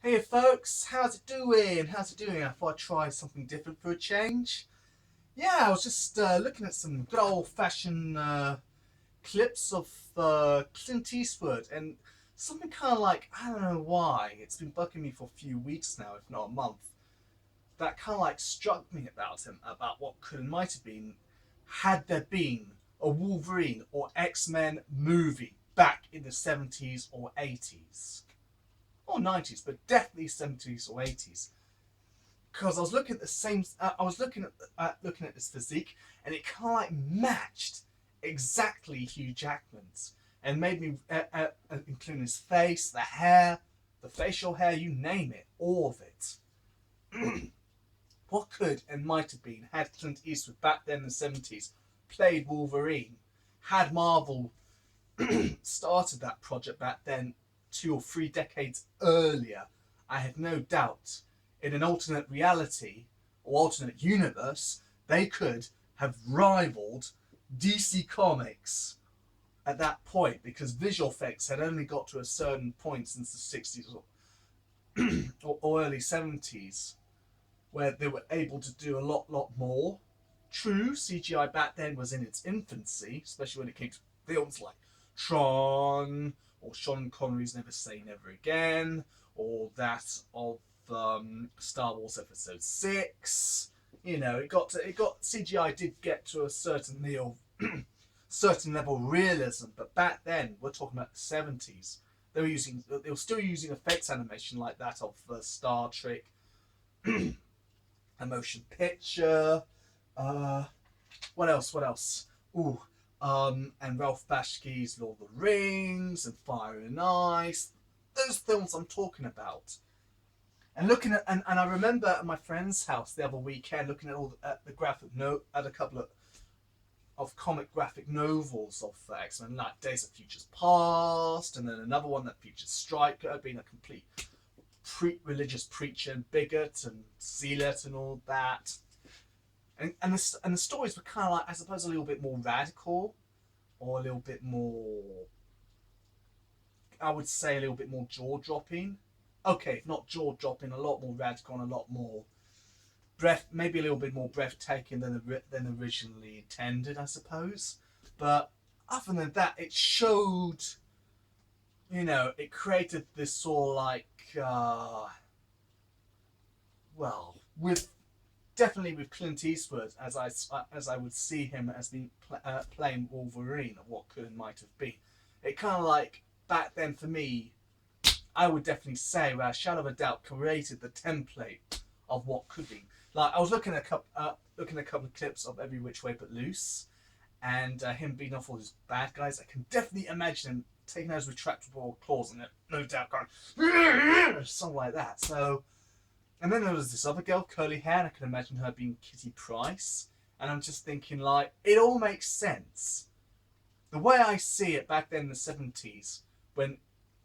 Hey folks, how's it doing? How's it doing? I thought I'd try something different for a change. Yeah, I was just looking at some good old-fashioned clips of Clint Eastwood, and something kind of like, I don't know why, it's been bugging me for a few weeks now, if not a month, that kind of like struck me about him, about what could and might have been had there been a Wolverine or X-Men movie back in the 70s or 80s. Or 90s, but definitely 70s or 80s. Because I was looking at the same, I was looking at this physique, and it kind of like matched exactly Hugh Jackman's, and made me, including his face, the hair, the facial hair, you name it, all of it. What could and might have been had Clint Eastwood back then in the 70s played Wolverine, had Marvel started that project back then 2 or 3 decades earlier, I have no doubt in an alternate reality or alternate universe, they could have rivaled DC Comics at that point, because visual effects had only got to a certain point since the 60s or early 70s, where they were able to do a lot more. True, CGI back then was in its infancy, especially when it came to films like Tron, or Sean Connery's Never Say Never Again, or that of Star Wars Episode 6. You know, it got CGI did get to a certain level of realism, but back then we're talking about the 70s. They were still using effects animation like that of Star Trek, a motion picture. Uh, what else? What else? Ooh, and Ralph Bakshi's Lord of the Rings and Fire and Ice. Those films I'm talking about. And looking at, and I remember at my friend's house the other weekend looking at the graphic note at a couple of comic graphic novels of X-Men, like Days of Futures Past, and then another one that features Stryker being a complete religious preacher and bigot and zealot and all that. And the stories were kind of like, I suppose, a little bit more radical, or a little bit more, I would say, a little bit more jaw dropping. Okay, not jaw dropping, a lot more radical and a lot more maybe a little bit more breathtaking than originally intended, I suppose. But other than that, it showed, it created this sort of like, well, with definitely with Clint Eastwood, as I would see him as being playing Wolverine, of what could and might have been. It kind of like back then for me, I would definitely say, without a shadow of a doubt, created the template of what could be. Like I was looking at a couple of clips of Every Which Way But Loose, and him beating off all his bad guys. I can definitely imagine him taking those retractable claws and no doubt going something like that. So. And then there was this other girl, curly hair, and I can imagine her being Kitty Pryce. And I'm just thinking, like, it all makes sense. The way I see it back then in the 70s, when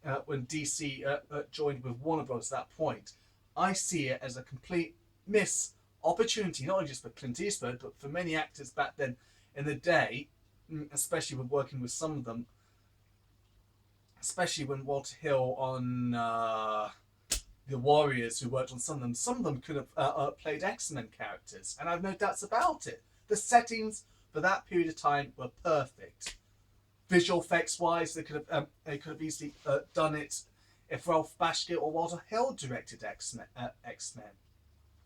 DC joined with Warner Bros. At that point, I see it as a complete miss opportunity, not only just for Clint Eastwood, but for many actors back then in the day, especially when working with some of them, especially when Walter Hill on the Warriors, who worked on some of them could have played X-Men characters, and I've no doubts about it. The settings for that period of time were perfect. Visual effects wise, they could have easily done it if Ralph Bakshi or Walter Hill directed X-Men.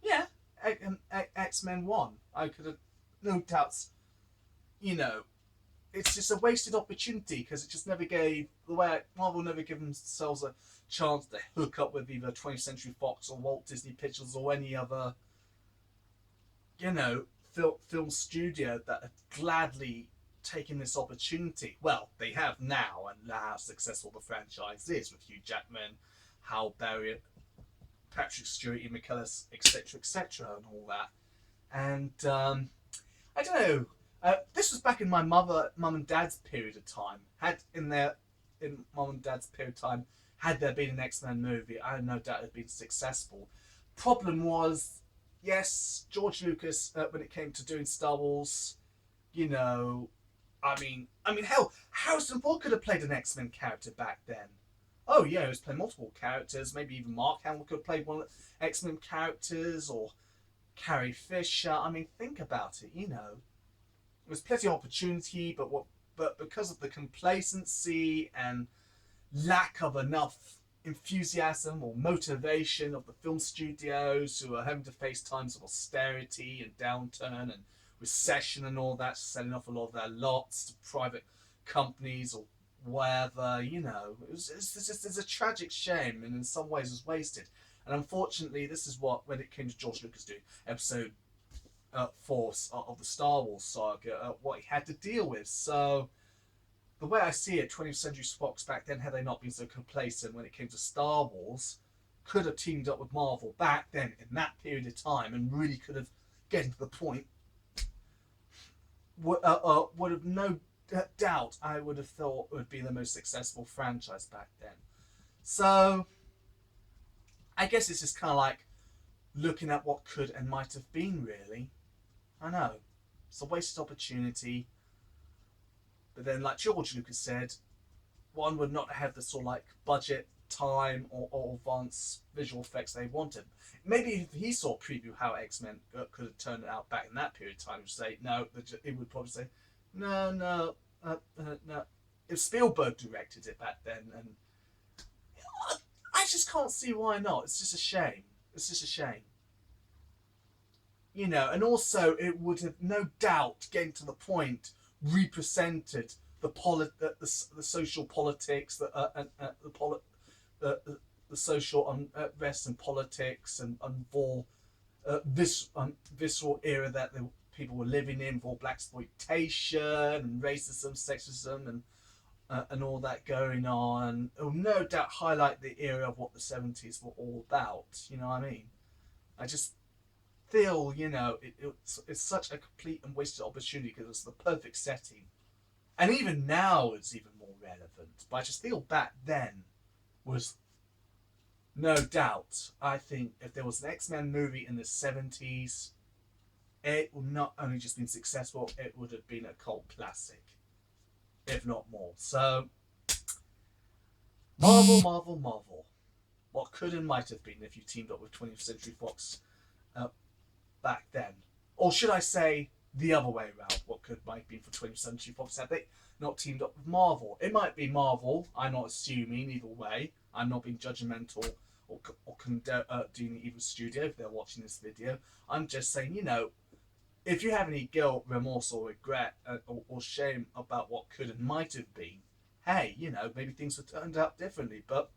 Yeah, X-Men 1. I could have no doubts. It's just a wasted opportunity, because it just never gave Marvel never gave themselves a chance to hook up with either 20th Century Fox or Walt Disney Pictures or any other, film studio that had gladly taken this opportunity. Well, they have now, and how successful the franchise is with Hugh Jackman, Hal Berry, Patrick Stewart, Ian McKellen, etc., and all that. And I don't know. This was back in my mum and dad's period of time. In mum and dad's period of time, had there been an X-Men movie, I had no doubt it'd been successful. Problem was, yes, George Lucas, when it came to doing Star Wars, I mean, hell, Harrison Ford could have played an X-Men character back then. oh yeah, he was playing multiple characters. Maybe even Mark Hamill could have played one of the X-Men characters, or Carrie Fisher. I mean, think about it. You know, there was plenty of opportunity, but because of the complacency and lack of enough enthusiasm or motivation of the film studios, who are having to face times of austerity and downturn and recession and all that, selling off a lot of their lots to private companies or whatever, you know, it's a tragic shame, and in some ways was wasted. And unfortunately, this is what, when it came to George Lucas doing episode 4 of the Star Wars saga, what he had to deal with. So the way I see it, 20th Century Fox back then, had they not been so complacent when it came to Star Wars, could have teamed up with Marvel back then in that period of time and really could have getting to the point. Would have no doubt, I would have thought it would be the most successful franchise back then. So I guess it's just kind of like looking at what could and might have been, really. I know. It's a wasted opportunity. But then, like George Lucas said, one would not have the sort of like budget, time, or advanced visual effects they wanted. Maybe if he saw a preview how X-Men could have turned out back in that period of time, he would say, no, it would probably say, no. If Spielberg directed it back then, and I just can't see why not. It's just a shame. It's just a shame. You know, and also it would have no doubt, getting to the point, represented the social politics, the social unrest and politics, and more visceral era that the people were living in, for blaxploitation and racism, sexism, and all that going on. It will no doubt highlight the era of what the 70s were all about. You know what I mean? I just feel, you know, it's such a complete and wasted opportunity because it's the perfect setting. And even now it's even more relevant. But I just feel back then was no doubt. I think if there was an X-Men movie in the 70s, it would not only just been successful, it would have been a cult classic, if not more. So, Marvel. What could and might have been if you teamed up with 20th Century Fox back then. Or should I say the other way around, what could might have been for 20th Century Fox had they not teamed up with Marvel. It might be Marvel, I'm not assuming either way. I'm not being judgmental or condoning either studio if they're watching this video. I'm just saying, you know, if you have any guilt, remorse or regret or shame about what could and might have been, hey, you know, maybe things would have turned out differently. But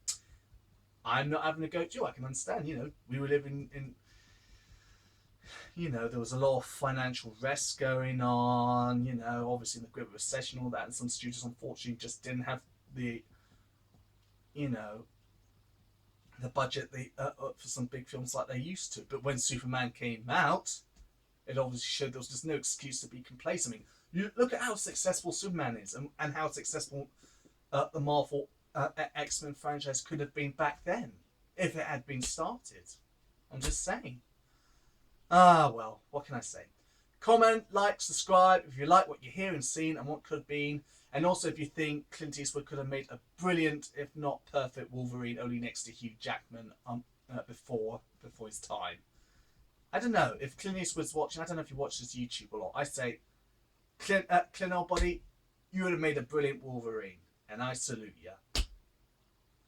I'm not having a go at you. I can understand, you know, we were living in, you know, there was a lot of financial risk going on, you know, obviously in the Great Recession, all that, and some studios unfortunately just didn't have the, you know, the budget for some big films like they used to. But when Superman came out, it obviously showed there was just no excuse to be complacent. I mean, you look at how successful Superman is and how successful the Marvel X-Men franchise could have been back then if it had been started. I'm just saying. Ah, well, what can I say? Comment, like, subscribe if you like what you hear and seen and what could have been. And also if you think Clint Eastwood could have made a brilliant, if not perfect, Wolverine, only next to Hugh Jackman before his time. I don't know. If Clint Eastwood's watching, I don't know if you watch this YouTube or not. I say, Clint old buddy, you would have made a brilliant Wolverine. And I salute you.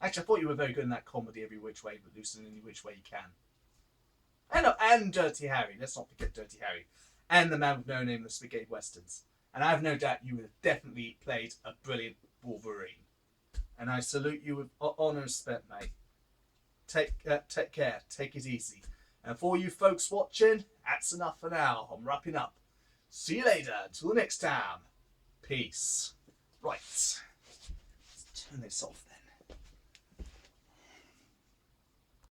Actually, I thought you were very good in that comedy Every Which Way, but Loose in Any Which Way You Can. And Dirty Harry. Let's not forget Dirty Harry. And The Man with No Name, the Spaghetti Westerns. And I have no doubt you would have definitely played a brilliant Wolverine. And I salute you with honour and respect, mate. Take care. Take it easy. And for you folks watching, that's enough for now. I'm wrapping up. See you later. Until next time. Peace. Right. Let's turn this off.